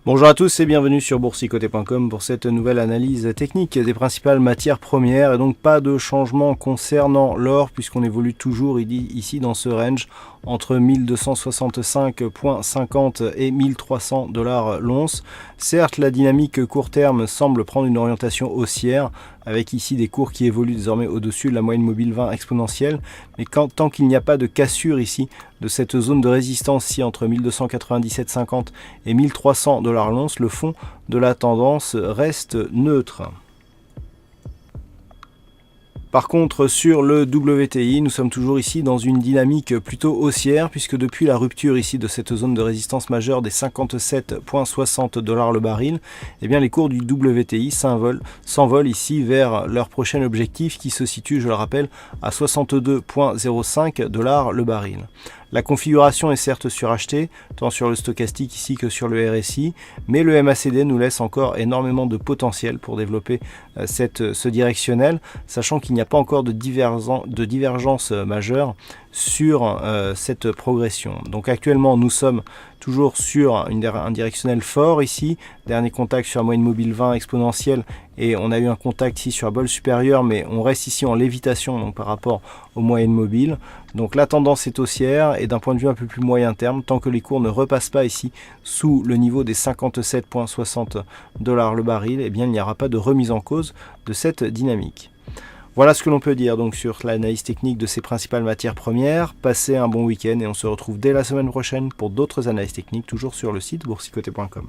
Bonjour à tous et bienvenue sur boursicoté.com pour cette nouvelle analyse technique des principales matières premières et donc pas de changement concernant l'or puisqu'on évolue toujours ici dans ce range entre 1265,50 et 1300 $ l'once. Certes, la dynamique court terme semble prendre une orientation haussière avec ici des cours qui évoluent désormais au-dessus de la moyenne mobile 20 exponentielle, mais tant qu'il n'y a pas de cassure ici de cette zone de résistance ici entre 1297,50 et 1300 $ l'once, le fond de la tendance reste neutre. Par contre, sur le WTI, nous sommes toujours ici dans une dynamique plutôt haussière puisque depuis la rupture ici de cette zone de résistance majeure des 57,60 $ le baril, eh bien les cours du WTI s'envolent ici vers leur prochain objectif qui se situe, je le rappelle, à 62,05 $ le baril. La configuration est certes surachetée, tant sur le stochastique ici que sur le RSI, mais le MACD nous laisse encore énormément de potentiel pour développer ce directionnel, sachant qu'il n'y a pas encore de divergence majeure sur cette progression. Donc actuellement nous sommes toujours sur un directionnel fort ici, dernier contact sur la moyenne mobile 20 exponentielle et on a eu un contact ici sur la bol supérieure, mais on reste ici en lévitation donc par rapport aux moyennes mobiles. Donc la tendance est haussière et d'un point de vue un peu plus moyen terme, tant que les cours ne repassent pas ici sous le niveau des 57,60 $ le baril, eh bien il n'y aura pas de remise en cause de cette dynamique. Voilà ce que l'on peut dire donc sur l'analyse technique de ces principales matières premières. Passez un bon week-end et on se retrouve dès la semaine prochaine pour d'autres analyses techniques, toujours sur le site boursicoté.com.